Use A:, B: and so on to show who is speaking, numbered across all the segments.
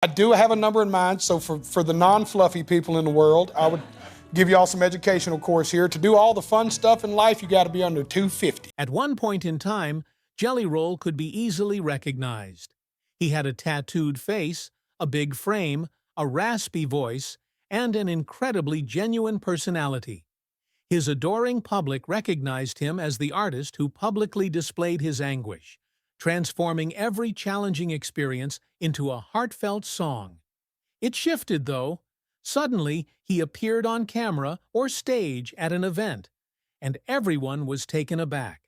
A: I do have a number in mind, so for the non-fluffy people in the world, I would give you all some educational course here. To do all the fun stuff in life, you got to be under 250.
B: At one point in time, Jelly Roll could be easily recognized. He had a tattooed face, a big frame, a raspy voice, and an incredibly genuine personality. His adoring public recognized him as the artist who publicly displayed his anguish, transforming every challenging experience into a heartfelt song. It shifted, though. Suddenly, he appeared on camera or stage at an event, and everyone was taken aback.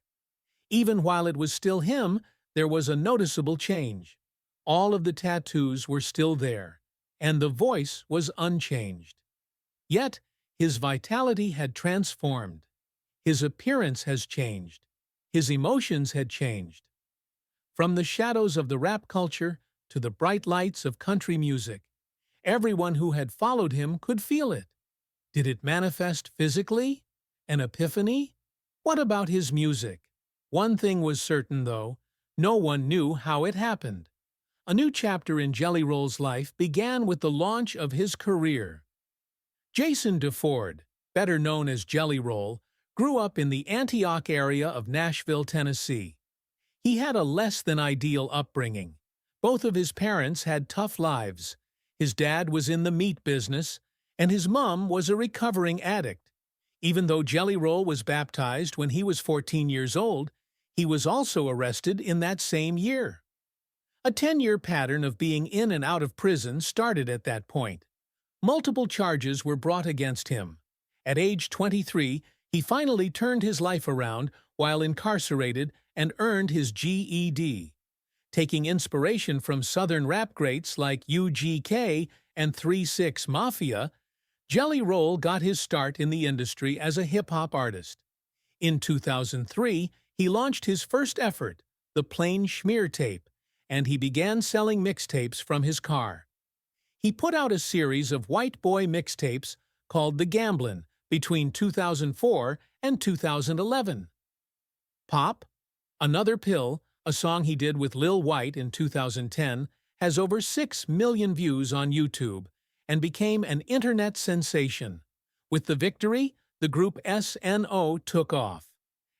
B: Even while it was still him, there was a noticeable change. All of the tattoos were still there, and the voice was unchanged. Yet, his vitality had transformed. His appearance has changed. His emotions had changed. From the shadows of the rap culture to the bright lights of country music, everyone who had followed him could feel it. Did it manifest physically? An epiphany? What about his music? One thing was certain, though. No one knew how it happened. A new chapter in Jelly Roll's life began with the launch of his career. Jason DeFord, better known as Jelly Roll, grew up in the Antioch area of Nashville, Tennessee. He had a less-than-ideal upbringing. Both of his parents had tough lives. His dad was in the meat business, and his mom was a recovering addict. Even though Jelly Roll was baptized when he was 14 years old, he was also arrested in that same year. A 10-year pattern of being in and out of prison started at that point. Multiple charges were brought against him. At age 23, he finally turned his life around while incarcerated and earned his GED. Taking inspiration from Southern rap greats like UGK and 3-6 Mafia, Jelly Roll got his start in the industry as a hip-hop artist. In 2003, he launched his first effort, the Plain Schmear Tape, and he began selling mixtapes from his car. He put out a series of white boy mixtapes called The Gamblin' between 2004 and 2011. Pop, Another Pill, a song he did with Lil White in 2010, has over 6 million views on YouTube and became an internet sensation. With the victory, the group SNO took off.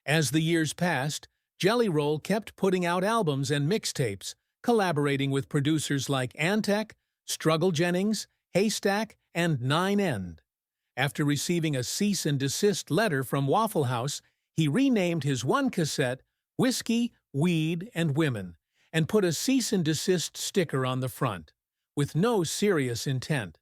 B: As the years passed, Jelly Roll kept putting out albums and mixtapes, collaborating with producers like Antec, Struggle Jennings, Haystack, and 9End. After receiving a cease and desist letter from Waffle House, he renamed his one cassette Whiskey, Weed, and Women, and put a cease and desist sticker on the front, with no serious intent.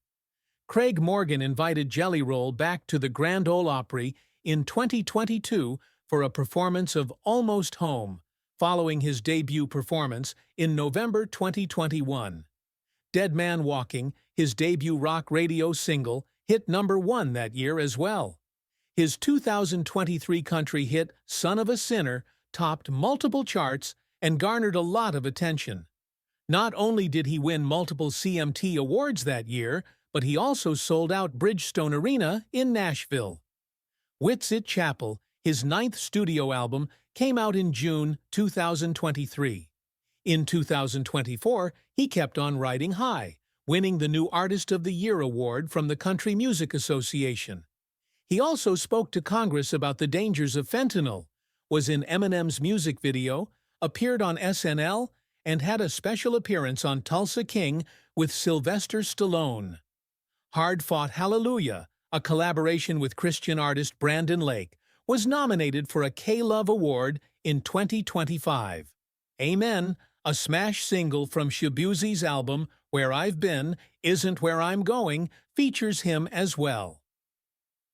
B: Craig Morgan invited Jelly Roll back to the Grand Ole Opry in 2022 for a performance of Almost Home, following his debut performance in November 2021. Dead Man Walking, his debut rock radio single, hit #1 that year as well. His 2023 country hit Son of a Sinner topped multiple charts and garnered a lot of attention. Not only did he win multiple CMT awards that year, but he also sold out Bridgestone Arena in Nashville. Witsit Chapel, his 9th studio album, came out in June 2023. In 2024, he kept on riding high, winning the new Artist of the Year award from the Country Music Association. He also spoke to Congress about the dangers of fentanyl, was in Eminem's music video, appeared on SNL, and had a special appearance on Tulsa King with Sylvester Stallone. Hard Fought Hallelujah, a collaboration with Christian artist Brandon Lake, was nominated for a K-Love Award in 2025. Amen, a smash single from Shabuzi's album Where I've Been, Isn't Where I'm Going, features him as well.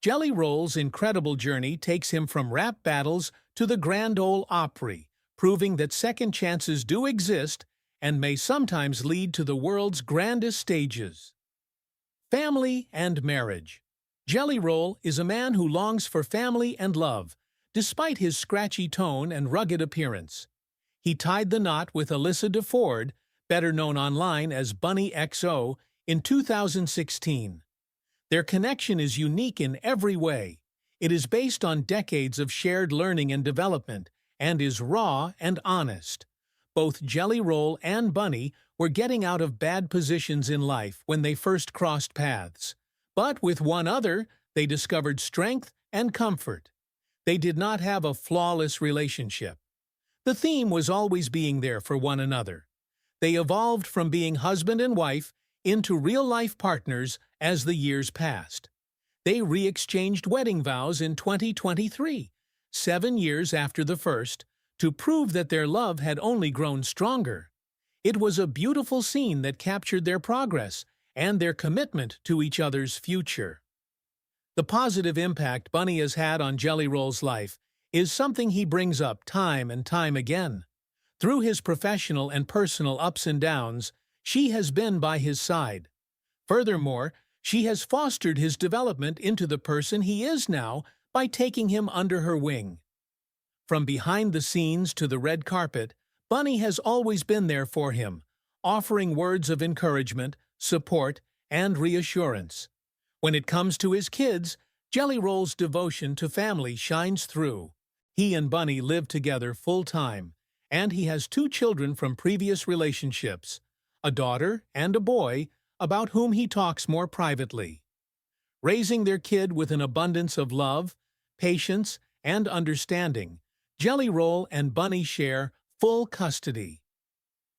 B: Jelly Roll's incredible journey takes him from rap battles to the Grand Ole Opry, proving that second chances do exist and may sometimes lead to the world's grandest stages. Family and marriage. Jelly Roll is a man who longs for family and love, despite his scratchy tone and rugged appearance. He tied the knot with Alyssa DeFord, better known online as Bunny XO, in 2016. Their connection is unique in every way. It is based on decades of shared learning and development, and is raw and honest. Both Jelly Roll and Bunny were getting out of bad positions in life when they first crossed paths. But with one other, they discovered strength and comfort. They did not have a flawless relationship. The theme was always being there for one another. They evolved from being husband and wife into real-life partners as the years passed. They re-exchanged wedding vows in 2023, 7 years after the first, to prove that their love had only grown stronger. It was a beautiful scene that captured their progress and their commitment to each other's future. The positive impact Bunny has had on Jelly Roll's life is something he brings up time and time again. Through his professional and personal ups and downs, she has been by his side. Furthermore, she has fostered his development into the person he is now by taking him under her wing. From behind the scenes to the red carpet, Bunny has always been there for him, offering words of encouragement, support, and reassurance. When it comes to his kids, Jelly Roll's devotion to family shines through. He and Bunny live together full-time, and he has 2 children from previous relationships, a daughter and a boy, about whom he talks more privately. Raising their kid with an abundance of love, patience, and understanding, Jelly Roll and Bunny share full custody.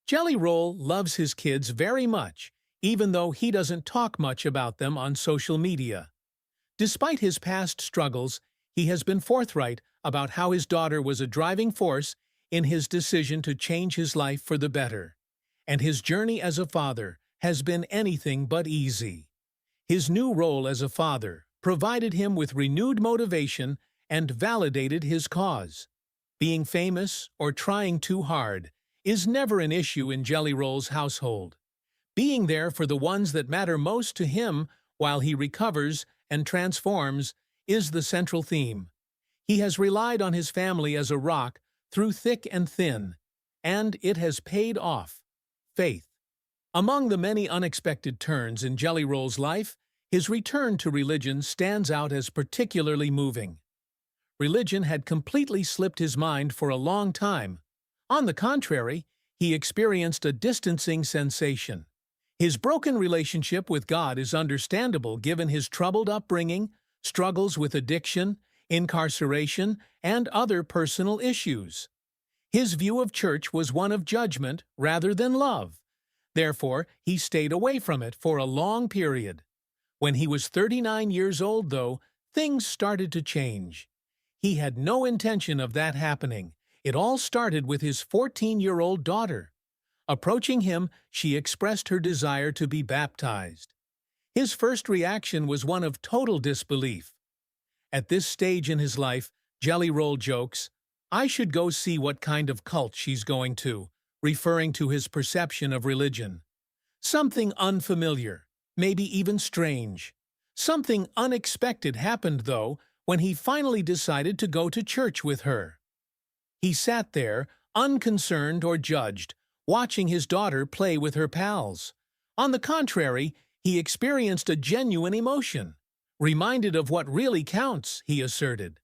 B: Jelly Roll loves his kids very much, even though he doesn't talk much about them on social media. Despite his past struggles, he has been forthright about how his daughter was a driving force in his decision to change his life for the better, and his journey as a father has been anything but easy. His new role as a father provided him with renewed motivation and validated his cause. Being famous or trying too hard is never an issue in Jelly Roll's household. Being there for the ones that matter most to him while he recovers and transforms is the central theme. He has relied on his family as a rock through thick and thin, and it has paid off. Faith. Among the many unexpected turns in Jelly Roll's life, his return to religion stands out as particularly moving. Religion had completely slipped his mind for a long time. On the contrary, he experienced a distancing sensation. His broken relationship with God is understandable given his troubled upbringing, struggles with addiction, incarceration, and other personal issues. His view of church was one of judgment rather than love. Therefore, he stayed away from it for a long period. When he was 39 years old, though, things started to change. He had no intention of that happening. It all started with his 14-year-old daughter. Approaching him, she expressed her desire to be baptized. His first reaction was one of total disbelief. At this stage in his life, Jelly Roll jokes, "I should go see what kind of cult she's going to," referring to his perception of religion. Something unfamiliar, maybe even strange. Something unexpected happened, though, when he finally decided to go to church with her. He sat there, unconcerned or judged, watching his daughter play with her pals. On the contrary, he experienced a genuine emotion. Reminded of what really counts, he asserted.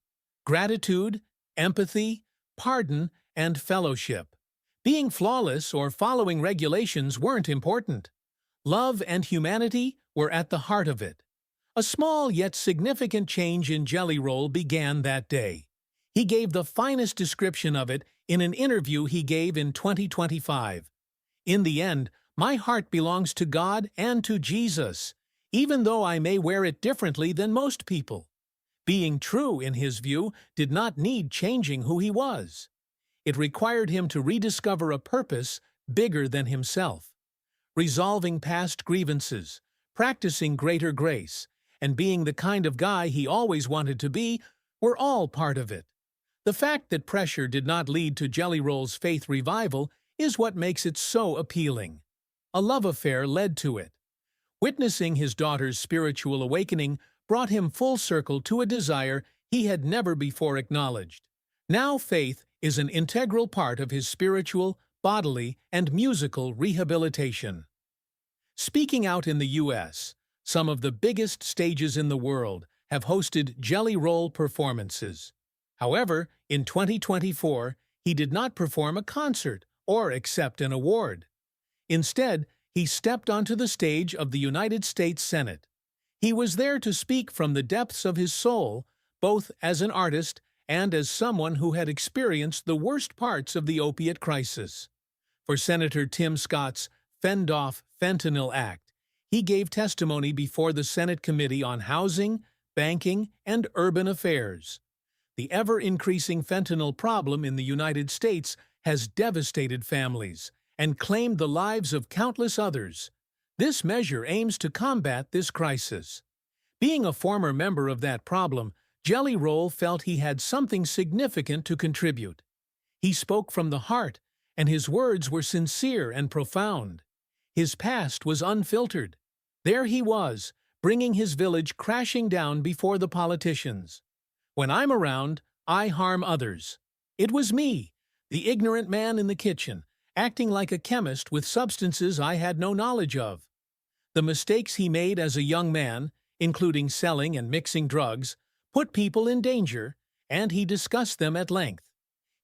B: Gratitude, empathy, pardon, and fellowship. Being flawless or following regulations weren't important. Love and humanity were at the heart of it. A small yet significant change in Jelly Roll began that day. He gave the finest description of it in an interview he gave in 2025. "In the end, my heart belongs to God and to Jesus, even though I may wear it differently than most people." Being true, in his view, did not need changing who he was. It required him to rediscover a purpose bigger than himself. Resolving past grievances, practicing greater grace, and being the kind of guy he always wanted to be were all part of it. The fact that pressure did not lead to Jelly Roll's faith revival is what makes it so appealing. A love affair led to it. Witnessing his daughter's spiritual awakening brought him full circle to a desire he had never before acknowledged. Now faith is an integral part of his spiritual, bodily, and musical rehabilitation. Speaking out in the U.S., some of the biggest stages in the world have hosted Jelly Roll performances. However, in 2024, he did not perform a concert or accept an award. Instead, he stepped onto the stage of the United States Senate. He was there to speak from the depths of his soul, both as an artist and as someone who had experienced the worst parts of the opiate crisis. For Senator Tim Scott's Fend Off Fentanyl Act, he gave testimony before the Senate Committee on Housing, Banking, and Urban Affairs. The ever-increasing fentanyl problem in the United States has devastated families and claimed the lives of countless others. This measure aims to combat this crisis. Being a former member of that problem, Jelly Roll felt he had something significant to contribute. He spoke from the heart, and his words were sincere and profound. His past was unfiltered. There he was, bringing his village crashing down before the politicians. When I'm around, I harm others. It was me, the ignorant man in the kitchen, acting like a chemist with substances I had no knowledge of. The mistakes he made as a young man, including selling and mixing drugs, put people in danger, and he discussed them at length.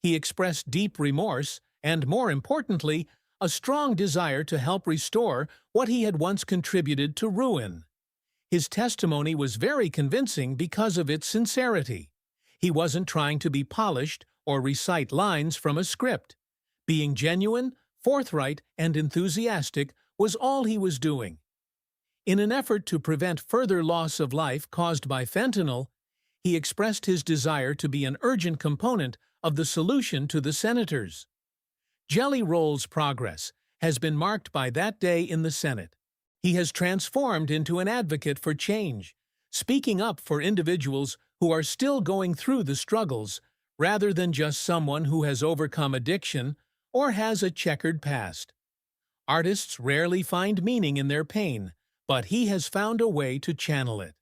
B: He expressed deep remorse and, more importantly, a strong desire to help restore what he had once contributed to ruin. His testimony was very convincing because of its sincerity. He wasn't trying to be polished or recite lines from a script. Being genuine, forthright, and enthusiastic was all he was doing. In an effort to prevent further loss of life caused by fentanyl, he expressed his desire to be an urgent component of the solution to the senators. Jelly Roll's progress has been marked by that day in the Senate. He has transformed into an advocate for change, speaking up for individuals who are still going through the struggles, rather than just someone who has overcome addiction or has a checkered past. Artists rarely find meaning in their pain, but he has found a way to channel it.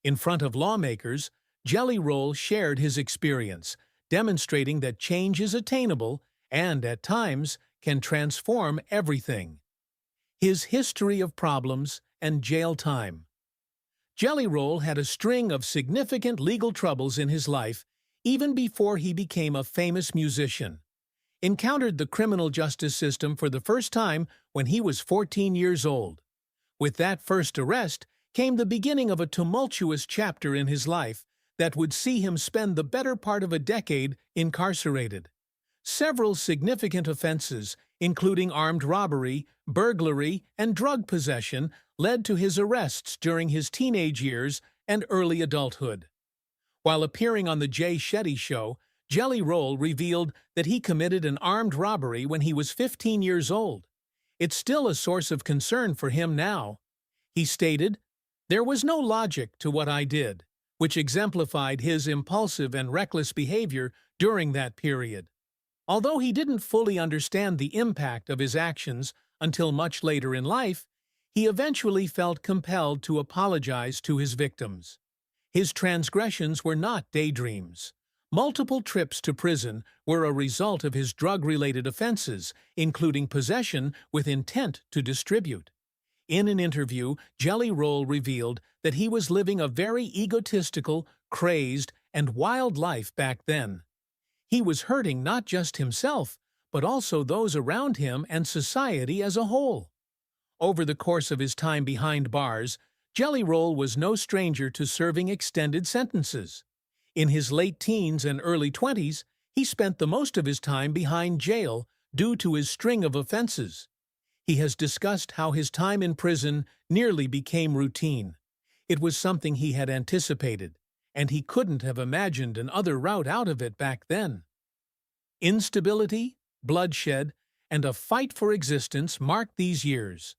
B: In front of lawmakers, Jelly Roll shared his experience, demonstrating that change is attainable and, at times, can transform everything. His history of problems and jail time. Jelly Roll had a string of significant legal troubles in his life even before he became a famous musician. Encountered the criminal justice system for the first time when he was 14 years old. With that first arrest came the beginning of a tumultuous chapter in his life that would see him spend the better part of a decade incarcerated. Several significant offenses, including armed robbery, burglary, and drug possession, led to his arrests during his teenage years and early adulthood. While appearing on The Jay Shetty Show, Jelly Roll revealed that he committed an armed robbery when he was 15 years old. It's still a source of concern for him now. He stated, "There was no logic to what I did," which exemplified his impulsive and reckless behavior during that period. Although he didn't fully understand the impact of his actions until much later in life, he eventually felt compelled to apologize to his victims. His transgressions were not daydreams. Multiple trips to prison were a result of his drug-related offenses, including possession with intent to distribute. In an interview, Jelly Roll revealed that he was living a very egotistical, crazed, and wild life back then. He was hurting not just himself, but also those around him and society as a whole. Over the course of his time behind bars, Jelly Roll was no stranger to serving extended sentences. In his late teens and early 20s, he spent the most of his time behind jail due to his string of offenses. He has discussed how his time in prison nearly became routine. It was something he had anticipated, and he couldn't have imagined another route out of it back then. Instability, bloodshed, and a fight for existence marked these years.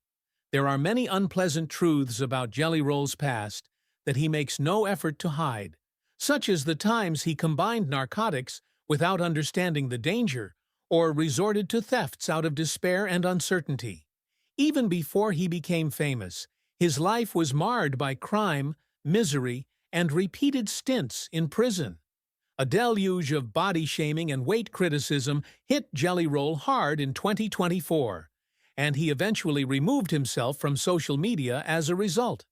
B: There are many unpleasant truths about Jelly Roll's past that he makes no effort to hide, such as the times he combined narcotics without understanding the danger, or resorted to thefts out of despair and uncertainty. Even before he became famous, his life was marred by crime, misery, and repeated stints in prison. A deluge of body shaming and weight criticism hit Jelly Roll hard in 2024, and he eventually removed himself from social media as a result.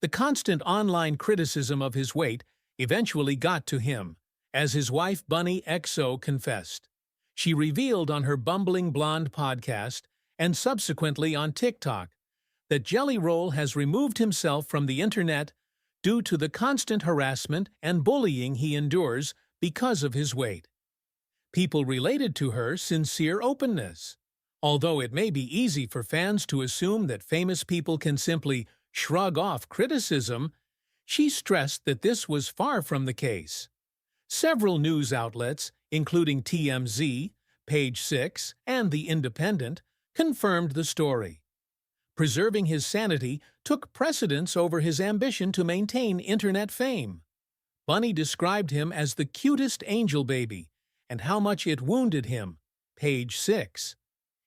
B: The constant online criticism of his weight eventually got to him, as his wife Bunny XO confessed. She revealed on her Bumbling Blonde podcast, and subsequently on TikTok, that Jelly Roll has removed himself from the internet due to the constant harassment and bullying he endures because of his weight. People related to her sincere openness. Although it may be easy for fans to assume that famous people can simply shrug off criticism, she stressed that this was far from the case. Several news outlets, including TMZ, Page 6, and The Independent, confirmed the story. Preserving his sanity took precedence over his ambition to maintain internet fame. Bunny described him as the cutest angel baby, and how much it wounded him. Page 6.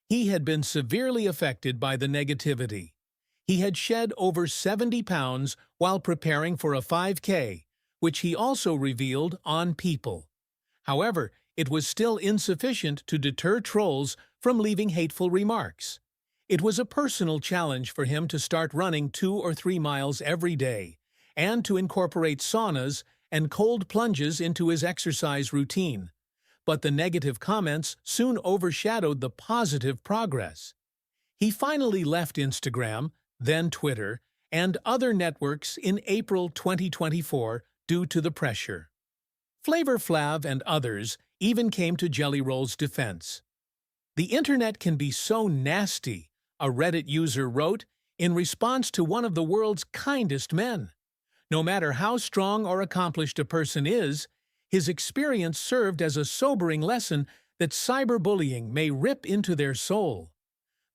B: He had been severely affected by the negativity. He had shed over 70 pounds while preparing for a 5K, which he also revealed on People. However, it was still insufficient to deter trolls from leaving hateful remarks. It was a personal challenge for him to start running 2 or 3 miles every day, and to incorporate saunas and cold plunges into his exercise routine. But the negative comments soon overshadowed the positive progress. He finally left Instagram, then Twitter, and other networks in April 2024 due to the pressure. Flavor Flav and others even came to Jelly Roll's defense. "The internet can be so nasty," a Reddit user wrote in response to one of the world's kindest men. No matter how strong or accomplished a person is, his experience served as a sobering lesson that cyberbullying may rip into their soul.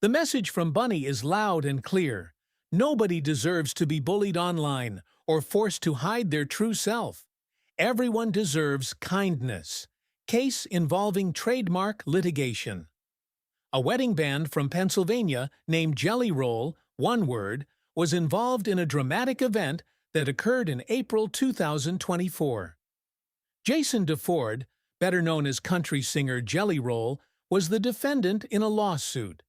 B: The message from Bunny is loud and clear. Nobody deserves to be bullied online or forced to hide their true self. Everyone deserves kindness. Case involving trademark litigation. A wedding band from Pennsylvania named Jelly Roll, one word, was involved in a dramatic event that occurred in April 2024. Jason DeFord, better known as country singer Jelly Roll, was the defendant in a lawsuit.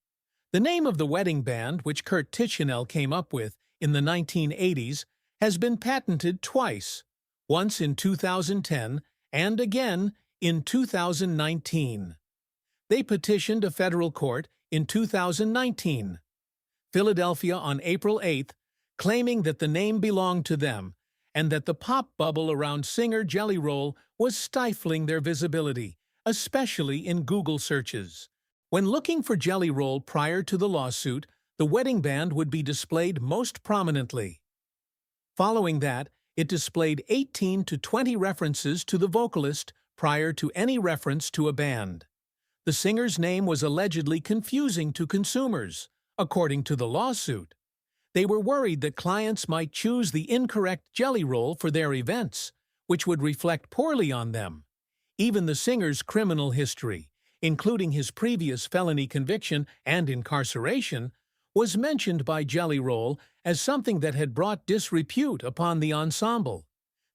B: The name of the wedding band, which Kurt Tichenel came up with in the 1980s, has been patented twice, once in 2010 and again in 2019. They petitioned a federal court in 2019. Philadelphia on April 8th, claiming that the name belonged to them and that the pop bubble around singer Jelly Roll was stifling their visibility, especially in Google searches. When looking for Jelly Roll prior to the lawsuit, the wedding band would be displayed most prominently. Following that, it displayed 18 to 20 references to the vocalist prior to any reference to a band. The singer's name was allegedly confusing to consumers, according to the lawsuit. They were worried that clients might choose the incorrect Jelly Roll for their events, which would reflect poorly on them. Even the singer's criminal history, including his previous felony conviction and incarceration, was mentioned by Jelly Roll as something that had brought disrepute upon the ensemble,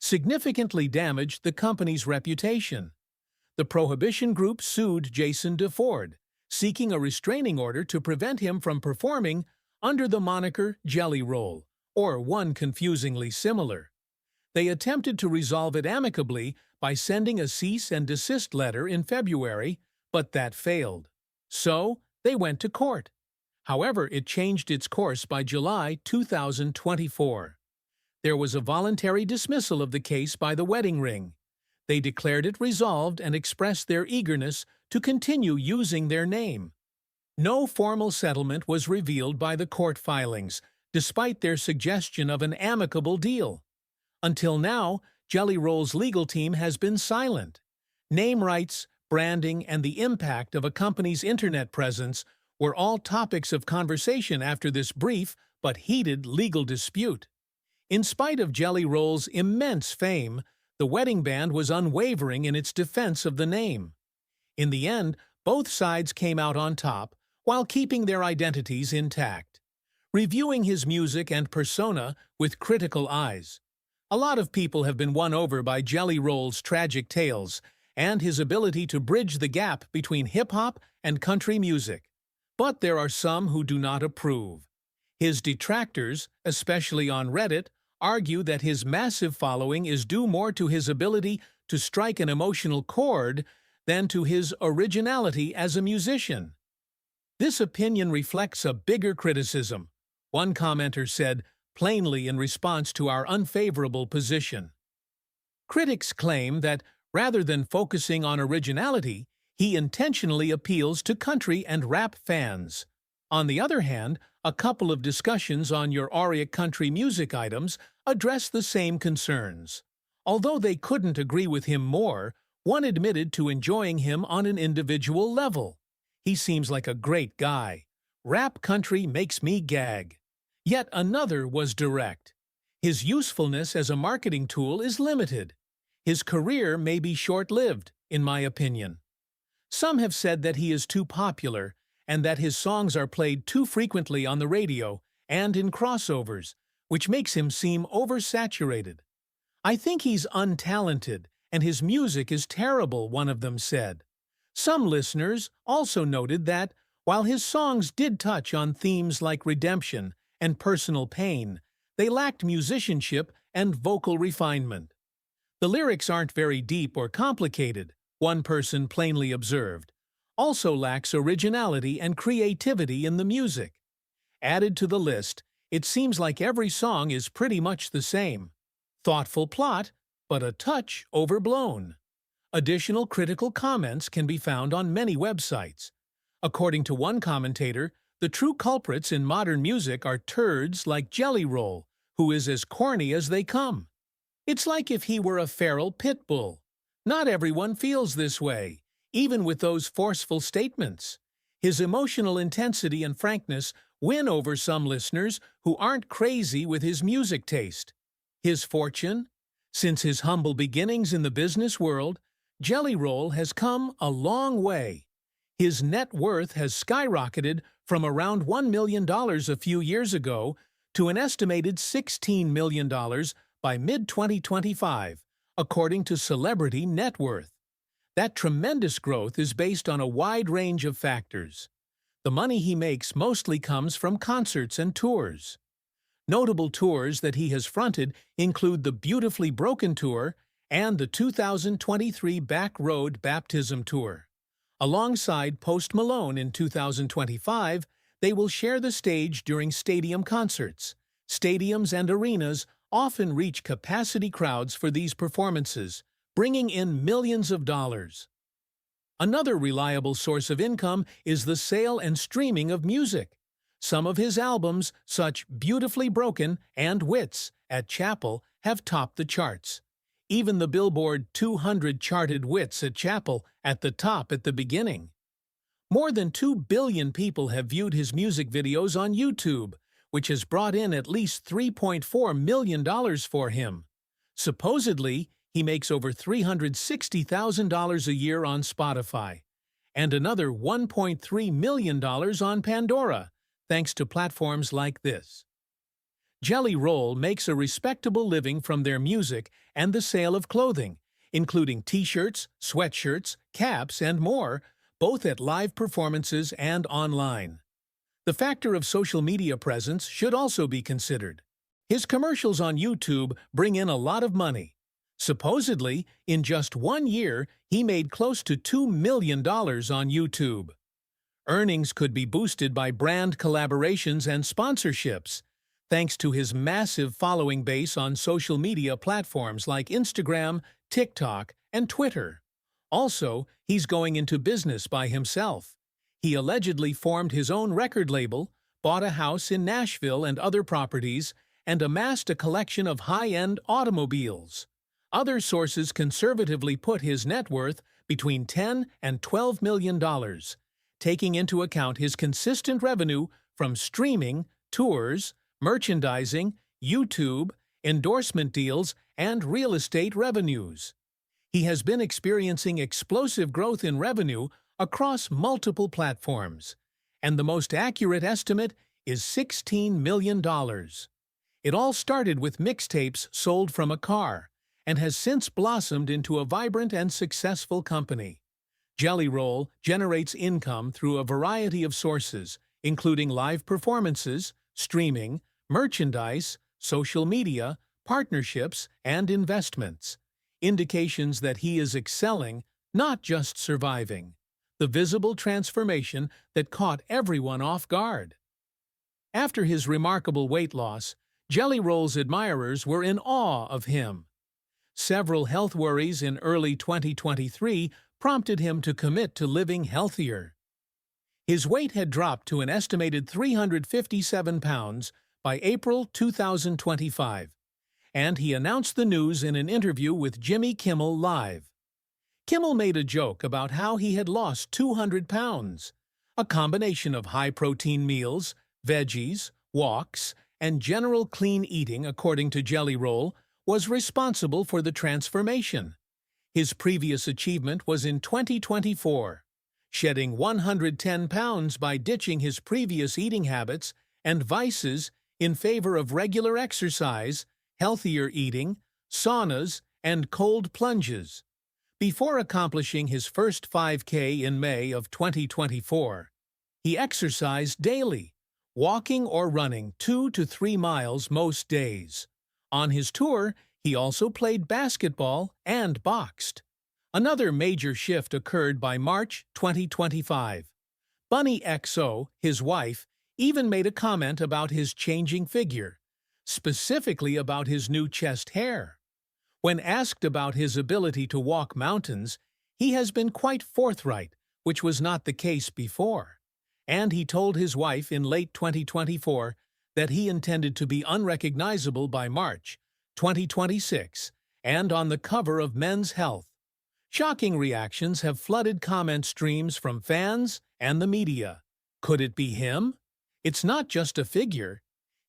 B: significantly damaged the company's reputation. The Prohibition Group sued Jason DeFord, seeking a restraining order to prevent him from performing under the moniker Jelly Roll, or one confusingly similar. They attempted to resolve it amicably by sending a cease and desist letter in February, but that failed. So, they went to court. However, it changed its course by July 2024. There was a voluntary dismissal of the case by the wedding ring. They declared it resolved and expressed their eagerness to continue using their name. No formal settlement was revealed by the court filings, despite their suggestion of an amicable deal. Until now, Jelly Roll's legal team has been silent. Name rights, branding, and the impact of a company's internet presence were all topics of conversation after this brief but heated legal dispute. In spite of Jelly Roll's immense fame, the wedding band was unwavering in its defense of the name. In the end, both sides came out on top, while keeping their identities intact. Reviewing his music and persona with critical eyes, a lot of people have been won over by Jelly Roll's tragic tales and his ability to bridge the gap between hip-hop and country music. But there are some who do not approve. His detractors, especially on Reddit, argue that his massive following is due more to his ability to strike an emotional chord than to his originality as a musician. This opinion reflects a bigger criticism. One commenter said, plainly in response to our unfavorable position. Critics claim that, rather than focusing on originality, he intentionally appeals to country and rap fans. On the other hand, a couple of discussions on your aria country music items address the same concerns. Although they couldn't agree with him more, one admitted to enjoying him on an individual level. He seems like a great guy. Rap country makes me gag. Yet another was direct. His usefulness as a marketing tool is limited. His career may be short-lived, in my opinion. Some have said that he is too popular and that his songs are played too frequently on the radio and in crossovers, which makes him seem oversaturated. I think he's untalented and his music is terrible, one of them said. Some listeners also noted that, while his songs did touch on themes like redemption and personal pain, they lacked musicianship and vocal refinement. The lyrics aren't very deep or complicated, one person plainly observed. Also lacks originality and creativity in the music. Added to the list, it seems like every song is pretty much the same. Thoughtful plot, but a touch overblown. Additional critical comments can be found on many websites. According to one commentator, the true culprits in modern music are turds like Jelly Roll, who is as corny as they come. It's like if he were a feral pit bull. Not everyone feels this way, even with those forceful statements. His emotional intensity and frankness win over some listeners who aren't crazy with his music taste. His fortune? Since his humble beginnings in the business world, Jelly Roll has come a long way. His net worth has skyrocketed from around $1 million a few years ago to an estimated $16 million by mid-2025, according to Celebrity Net Worth. That tremendous growth is based on a wide range of factors. The money he makes mostly comes from concerts and tours. Notable tours that he has fronted include the Beautifully Broken Tour and the 2023 Back Road Baptism Tour. Alongside Post Malone in 2025, they will share the stage during stadium concerts. Stadiums and arenas often reach capacity crowds for these performances, bringing in millions of dollars. Another reliable source of income is the sale and streaming of music. Some of his albums, such Beautifully Broken and Wits at Chapel, have topped the charts. Even the Billboard 200 charted Wits at Chapel at the top at the beginning. More than 2 billion people have viewed his music videos on YouTube, which has brought in at least $3.4 million for him. Supposedly, he makes over $360,000 a year on Spotify, and another $1.3 million on Pandora, thanks to platforms like this. Jelly Roll makes a respectable living from their music and the sale of clothing, including t-shirts, sweatshirts, caps, and more, both at live performances and online. The factor of social media presence should also be considered. His commercials on YouTube bring in a lot of money. Supposedly, in just 1 year, he made close to $2 million on YouTube. Earnings could be boosted by brand collaborations and sponsorships, thanks to his massive following base on social media platforms like Instagram, TikTok, and Twitter. Also, he's going into business by himself. He allegedly formed his own record label, bought a house in Nashville and other properties, and amassed a collection of high-end automobiles. Other sources conservatively put his net worth between $10 and $12 million, taking into account his consistent revenue from streaming, tours, merchandising, YouTube, endorsement deals, and real estate revenues. He has been experiencing explosive growth in revenue across multiple platforms, and the most accurate estimate is $16 million. It all started with mixtapes sold from a car, and has since blossomed into a vibrant and successful company. Jelly Roll generates income through a variety of sources, including live performances, streaming, merchandise, social media, partnerships, and investments. Indications that he is excelling, not just surviving. the visible transformation that caught everyone off guard. After his remarkable weight loss, Jelly Roll's admirers were in awe of him. Several health worries in early 2023 prompted him to commit to living healthier. His weight had dropped to an estimated 357 pounds by April 2025, and he announced the news in an interview with Jimmy Kimmel Live. Kimmel made a joke about how he had lost 200 pounds. A combination of high-protein meals, veggies, walks, and general clean eating, according to Jelly Roll, was responsible for the transformation. His previous achievement was in 2024, shedding 110 pounds by ditching his previous eating habits and vices in favor of regular exercise, healthier eating, saunas, and cold plunges. Before accomplishing his first 5K in May of 2024, he exercised daily, walking or running 2 to 3 miles most days. On his tour, he also played basketball and boxed. Another major shift occurred by March 2025. Bunny XO, his wife, even made a comment about his changing figure, specifically about his new chest hair. When asked about his ability to walk mountains, he has been quite forthright, which was not the case before. And he told his wife in late 2024 that he intended to be unrecognizable by March 2026 and on the cover of Men's Health. Shocking reactions have flooded comment streams from fans and the media. Could it be him? It's not just a figure.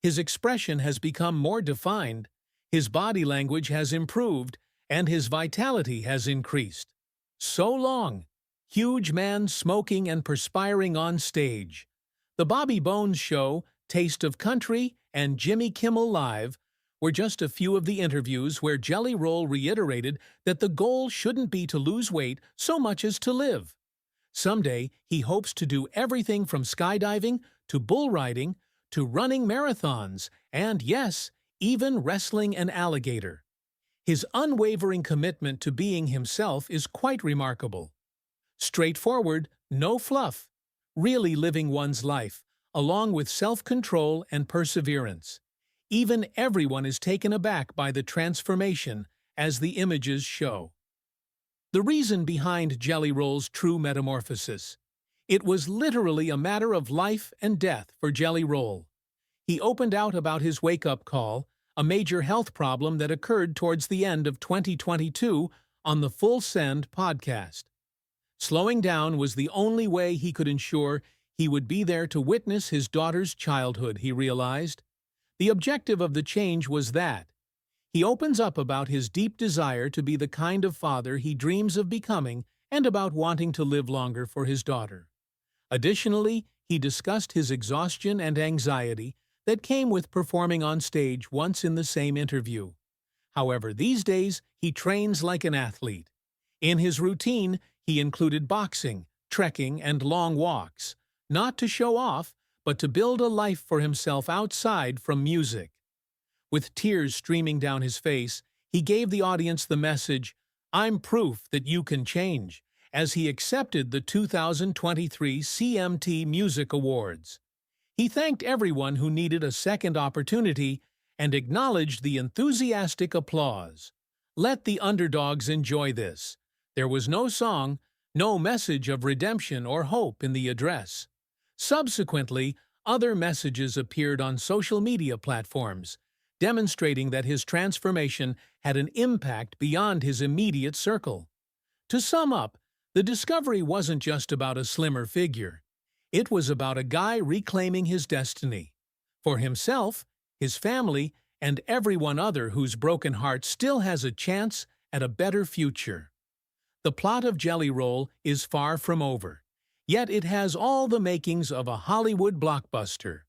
B: His expression has become more defined, his body language has improved, and his vitality has increased. So long, huge man smoking and perspiring on stage. The Bobby Bones Show, Taste of Country, and Jimmy Kimmel Live were just a few of the interviews where Jelly Roll reiterated that the goal shouldn't be to lose weight so much as to live. Someday, he hopes to do everything from skydiving to bull riding to running marathons and, yes, even wrestling an alligator. His unwavering commitment to being himself is quite remarkable. Straightforward, no fluff, really living one's life, along with self-control and perseverance. Even everyone is taken aback by the transformation, as the images show. The reason behind Jelly Roll's true metamorphosis. It was literally a matter of life and death for Jelly Roll. He opened out about his wake-up call, a major health problem that occurred towards the end of 2022 on the Full Send podcast. Slowing down was the only way he could ensure he would be there to witness his daughter's childhood, he realized. The objective of the change was that. He opens up about his deep desire to be the kind of father he dreams of becoming and about wanting to live longer for his daughter. Additionally, he discussed his exhaustion and anxiety that came with performing on stage once in the same interview. However, these days, he trains like an athlete. In his routine, he included boxing, trekking, and long walks, not to show off, but to build a life for himself outside from music. With tears streaming down his face, he gave the audience the message, "I'm proof that you can change," as he accepted the 2023 CMT Music Awards. He thanked everyone who needed a second opportunity and acknowledged the enthusiastic applause. Let the underdogs enjoy this. There was no song, no message of redemption or hope in the address. Subsequently, other messages appeared on social media platforms, demonstrating that his transformation had an impact beyond his immediate circle. To sum up, the discovery wasn't just about a slimmer figure. It was about a guy reclaiming his destiny. For himself, his family, and everyone other whose broken heart still has a chance at a better future. The plot of Jelly Roll is far from over, yet it has all the makings of a Hollywood blockbuster.